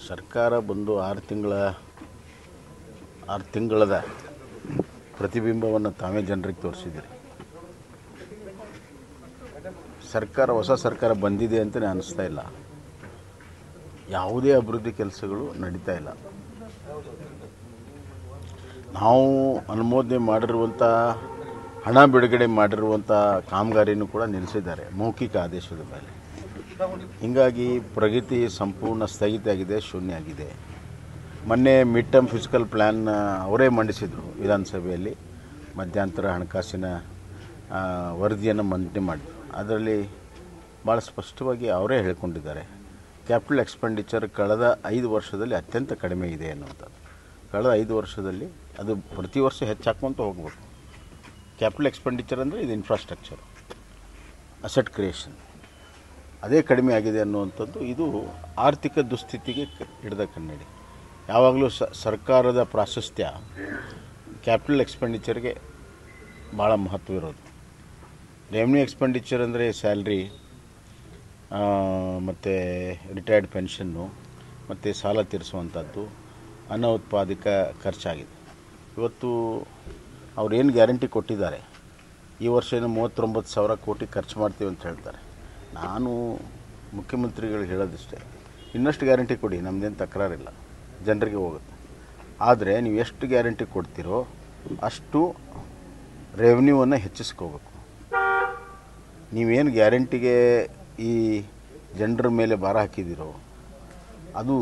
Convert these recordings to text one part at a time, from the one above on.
ಸರ್ಕಾರ ಬಂದು 6 ತಿಂಗಳದ ಪ್ರತಿಬಿಂಬವನ್ನು ತಾವೇ ಜನರಿಗೆ ತೋರಿಸಿದ್ದೀರಿ. ಹೊಸ ಸರ್ಕಾರ ಬಂದಿದೆ ಅಂತಲೇ ಅನಿಸ್ತಾ ಇಲ್ಲ. ಯಾವುದೇ ಅಭಿವೃದ್ಧಿ ಕೆಲಸಗಳು ನಡೀತಾ ಇಲ್ಲ. ನಾವು ಅನುಮೋದನೆ ಮಾಡಿರುವಂಥ ಹಣ ಬಿಡುಗಡೆ ಮಾಡಿರುವಂಥ ಕಾಮಗಾರಿನೂ ಕೂಡ ನಿಲ್ಲಿಸಿದ್ದಾರೆ ಮೌಖಿಕ ಆದೇಶದ ಮೇಲೆ. ಹೀಗಾಗಿ ಪ್ರಗತಿ ಸಂಪೂರ್ಣ ಸ್ಥಗಿತ ಆಗಿದೆ, ಶೂನ್ಯ ಆಗಿದೆ. ಮೊನ್ನೆ ಮಿಡ್ ಟರ್ಮ್ ಫಿಸಿಕಲ್ ಪ್ಲ್ಯಾನ್ ಅವರೇ ಮಂಡಿಸಿದರು ವಿಧಾನಸಭೆಯಲ್ಲಿ. ಮಧ್ಯಂತರ ಹಣಕಾಸಿನ ವರದಿಯನ್ನು ಮಂಡನೆ ಮಾಡಿದರು. ಅದರಲ್ಲಿ ಭಾಳ ಸ್ಪಷ್ಟವಾಗಿ ಅವರೇ ಹೇಳಿಕೊಂಡಿದ್ದಾರೆ, ಕ್ಯಾಪಿಟಲ್ ಎಕ್ಸ್ಪೆಂಡಿಚರ್ ಕಳೆದ 5 ವರ್ಷದಲ್ಲಿ ಅತ್ಯಂತ ಕಡಿಮೆ ಇದೆ ಅನ್ನುವಂಥದ್ದು. ಕಳೆದ 5 ವರ್ಷದಲ್ಲಿ ಅದು ಪ್ರತಿ ವರ್ಷ ಹೆಚ್ಚಾಕೊಂತ ಹೋಗ್ಬೇಕು. ಕ್ಯಾಪಿಟಲ್ ಎಕ್ಸ್ಪೆಂಡಿಚರ್ ಅಂದರೆ ಇದು ಇನ್ಫ್ರಾಸ್ಟ್ರಕ್ಚರ್, ಅಸೆಟ್ ಕ್ರಿಯೇಷನ್, ಅದೇ ಕಡಿಮೆ ಆಗಿದೆ ಅನ್ನುವಂಥದ್ದು. ಇದು ಆರ್ಥಿಕ ದುಸ್ಥಿತಿಗೆ ಹಿಡಿದ ಕನ್ನಡಿ. ಯಾವಾಗಲೂ ಸರ್ಕಾರದ ಪ್ರಾಶಸ್ತ್ಯ ಕ್ಯಾಪಿಟಲ್ ಎಕ್ಸ್ಪೆಂಡಿಚರ್ಗೆ ಭಾಳ ಮಹತ್ವ ಇರೋದು. ರೆವೆನ್ಯೂ ಎಕ್ಸ್ಪೆಂಡಿಚರ್ ಅಂದರೆ ಸ್ಯಾಲ್ರಿ ಮತ್ತು ರಿಟೈರ್ಡ್ ಪೆನ್ಷನ್ನು ಮತ್ತು ಸಾಲ ತೀರಿಸುವಂಥದ್ದು ಅನೌತ್ಪಾದಿಕ ಖರ್ಚಾಗಿದೆ. ಇವತ್ತು ಅವ್ರೇನು ಗ್ಯಾರಂಟಿ ಕೊಟ್ಟಿದ್ದಾರೆ, ಈ ವರ್ಷ ಏನು 39,000 ಕೋಟಿ ಖರ್ಚು ಮಾಡ್ತೀವಿ ಅಂತ ಹೇಳ್ತಾರೆ. ನಾನು ಮುಖ್ಯಮಂತ್ರಿಗಳಿಗೆ ಹೇಳೋದಿಷ್ಟೇ, ಇನ್ನಷ್ಟು ಗ್ಯಾರಂಟಿ ಕೊಡಿ, ನಮ್ಮದೇನು ತಕರಾರಿಲ್ಲ, ಜನರಿಗೆ ಹೋಗುತ್ತೆ. ಆದರೆ ನೀವು ಎಷ್ಟು ಗ್ಯಾರಂಟಿ ಕೊಡ್ತೀರೋ ಅಷ್ಟು ರೆವೆನ್ಯೂವನ್ನು ಹೆಚ್ಚಿಸ್ಕೋಬೇಕು. ನೀವೇನು ಗ್ಯಾರಂಟಿಗೆ ಈ ಜನರ ಮೇಲೆ ಭಾರ ಹಾಕಿದ್ದೀರೋ ಅದು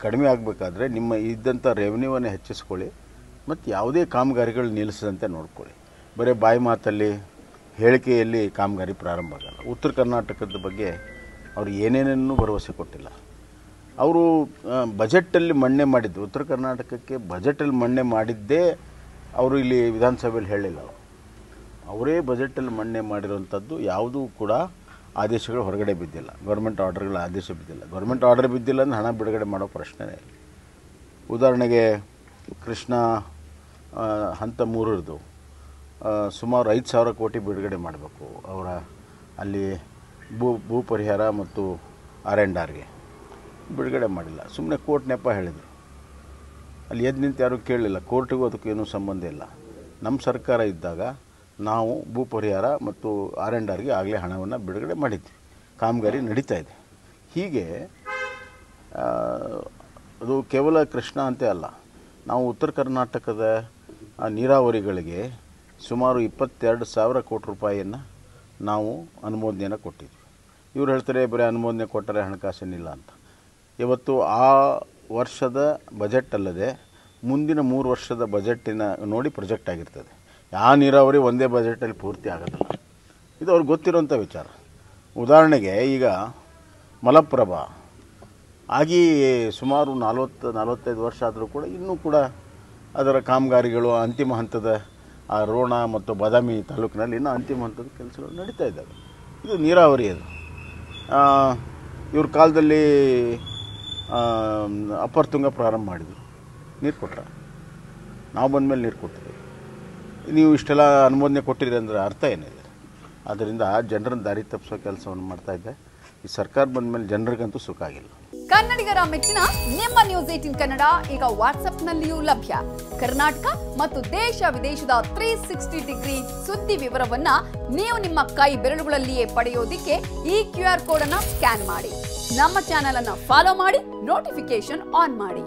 ಕಡಿಮೆ ಆಗಬೇಕಾದ್ರೆ ನಿಮ್ಮ ಇದ್ದಂಥ ರೆವೆನ್ಯೂವನ್ನು ಹೆಚ್ಚಿಸ್ಕೊಳ್ಳಿ ಮತ್ತು ಯಾವುದೇ ಕಾಮಗಾರಿಗಳು ನಿಲ್ಲಿಸದಂತೆ ನೋಡ್ಕೊಳ್ಳಿ. ಬರೀ ಬಾಯಿ ಮಾತಲ್ಲಿ ಹೇಳಿಕೆಯಲ್ಲಿ ಕಾಮಗಾರಿ ಪ್ರಾರಂಭ ಆಗಲ್ಲ. ಉತ್ತರ ಕರ್ನಾಟಕದ ಬಗ್ಗೆ ಅವರು ಏನೇನನ್ನೂ ಭರವಸೆ ಕೊಟ್ಟಿಲ್ಲ. ಅವರು ಬಜೆಟಲ್ಲಿ ಮಂಡನೆ ಮಾಡಿದ್ದು, ಉತ್ತರ ಕರ್ನಾಟಕಕ್ಕೆ ಬಜೆಟಲ್ಲಿ ಮಂಡನೆ ಮಾಡಿದ್ದೇ ಅವರು ಇಲ್ಲಿ ವಿಧಾನಸಭೆಯಲ್ಲಿ ಹೇಳಿಲ್ಲ. ಅವರೇ ಬಜೆಟಲ್ಲಿ ಮಂಡನೆ ಮಾಡಿರೋಂಥದ್ದು ಯಾವುದೂ ಕೂಡ ಆದೇಶಗಳು ಹೊರಗಡೆ ಬಿದ್ದಿಲ್ಲ, ಗೌರ್ಮೆಂಟ್ ಆರ್ಡರ್ಗಳ ಆದೇಶ ಬಿದ್ದಿಲ್ಲ. ಗೌರ್ಮೆಂಟ್ ಆರ್ಡರ್ ಬಿದ್ದಿಲ್ಲ ಅಂದರೆ ಹಣ ಬಿಡುಗಡೆ ಮಾಡೋ ಪ್ರಶ್ನೆನೇ ಇಲ್ಲ. ಉದಾಹರಣೆಗೆ ಕೃಷ್ಣಾ ಹಂತ 3ರದು ಸುಮಾರು 5,000 ಕೋಟಿ ಬಿಡುಗಡೆ ಮಾಡಬೇಕು. ಅವರ ಅಲ್ಲಿ ಭೂ ಪರಿಹಾರ ಮತ್ತು R&Rಗೆ ಬಿಡುಗಡೆ ಮಾಡಿಲ್ಲ. ಸುಮ್ಮನೆ ಕೋರ್ಟ್ ನೆಪ ಹೇಳಿದರು. ಅಲ್ಲಿ ಎದ್ದು ನಿಂತು ಯಾರೂ ಕೇಳಲಿಲ್ಲ. ಕೋರ್ಟಿಗೂ ಅದಕ್ಕೇನೂ ಸಂಬಂಧ ಇಲ್ಲ. ನಮ್ಮ ಸರ್ಕಾರ ಇದ್ದಾಗ ನಾವು ಭೂ ಪರಿಹಾರ ಮತ್ತು R&Rಗೆ ಆಗಲೇ ಹಣವನ್ನು ಬಿಡುಗಡೆ ಮಾಡಿದ್ವಿ. ಕಾಮಗಾರಿ ನಡೀತಾ ಇದೆ. ಹೀಗೆ ಅದು ಕೇವಲ ಕೃಷ್ಣಾ ಅಂತೆ ಅಲ್ಲ, ನಾವು ಉತ್ತರ ಕರ್ನಾಟಕದ ನೀರಾವರಿಗಳಿಗೆ ಸುಮಾರು 22,000 ಕೋಟಿ ರೂಪಾಯಿಯನ್ನು ನಾವು ಅನುಮೋದನೆಯನ್ನು ಕೊಟ್ಟಿದ್ವಿ. ಇವ್ರು ಹೇಳ್ತಾರೆ ಬರೀ ಅನುಮೋದನೆ ಕೊಟ್ಟರೆ ಹಣಕಾಸಿನಿಲ್ಲ ಅಂತ. ಇವತ್ತು ಆ ವರ್ಷದ ಬಜೆಟ್ ಅಲ್ಲದೆ ಮುಂದಿನ 3 ವರ್ಷದ ಬಜೆಟ್ಟಿನ ನೋಡಿ ಪ್ರೊಜೆಕ್ಟ್ ಆಗಿರ್ತದೆ. ಯಾವ ನೀರಾವರಿ ಒಂದೇ ಬಜೆಟಲ್ಲಿ ಪೂರ್ತಿ ಆಗೋದಿಲ್ಲ. ಇದು ಅವ್ರಿಗೆ ಗೊತ್ತಿರೋಂಥ ವಿಚಾರ. ಉದಾಹರಣೆಗೆ ಈಗ ಮಲಪ್ರಭಾ ಆಗಿ ಸುಮಾರು 40-45 ವರ್ಷ ಆದರೂ ಕೂಡ ಇನ್ನೂ ಕೂಡ ಅದರ ಕಾಮಗಾರಿಗಳು ಅಂತಿಮ ಹಂತದ ಆ ರೋಣ ಮತ್ತು ಬಾದಾಮಿ ತಾಲೂಕಿನಲ್ಲಿ ಇನ್ನೂ ಅಂತಿಮ ಹಂತದ ಕೆಲಸಗಳು ನಡೀತಾ ಇದ್ದಾವೆ. ಇದು ನೀರಾವರಿ. ಅದು ಇವ್ರ ಕಾಲದಲ್ಲಿ ಅಪ್ಪರ್ ತುಂಗ ಪ್ರಾರಂಭ ಮಾಡಿದರು, ನೀರು ಕೊಟ್ಟರೆ. ನಾವು ಬಂದ ಮೇಲೆ ನೀರು ಕೊಟ್ಟಿದ್ದೀವಿ. ನೀವು ಇಷ್ಟೆಲ್ಲ ಅನುಮೋದನೆ ಕೊಟ್ಟಿರಿ ಅಂದರೆ ಅರ್ಥ ಏನಿದೆ? ಆದ್ದರಿಂದ ಜನರನ್ನು ದಾರಿ ತಪ್ಪಿಸೋ ಕೆಲಸವನ್ನು ಮಾಡ್ತಾ ಇದ್ದೆ. ಈ ಸರ್ಕಾರ ಬಂದ ಮೇಲೆ ಜನರಿಗಂತೂ ಸುಖ ಆಗಿಲ್ಲ. ಕನ್ನಡಿಗರ ಮೆಚ್ಚಿನ ನಿಮ್ಮ ನ್ಯೂಸ್ 18 ಕನ್ನಡ ಈಗ ವಾಟ್ಸ್ಆಪ್ನಲ್ಲಿಯೂ ಲಭ್ಯ. ಕರ್ನಾಟಕ ಮತ್ತು ದೇಶ ವಿದೇಶದ 360 ಡಿಗ್ರಿ ಸುದ್ದಿ ವಿವರವನ್ನ ನೀವು ನಿಮ್ಮ ಕೈ ಬೆರಳುಗಳಲ್ಲಿಯೇ ಪಡೆಯೋದಿಕ್ಕೆ ಈ QR ಕೋಡ್ ಅನ್ನು ಸ್ಕ್ಯಾನ್ ಮಾಡಿ. ನಮ್ಮ ಚಾನೆಲ್ ಅನ್ನು ಫಾಲೋ ಮಾಡಿ, ನೋಟಿಫಿಕೇಶನ್ ಆನ್ ಮಾಡಿ.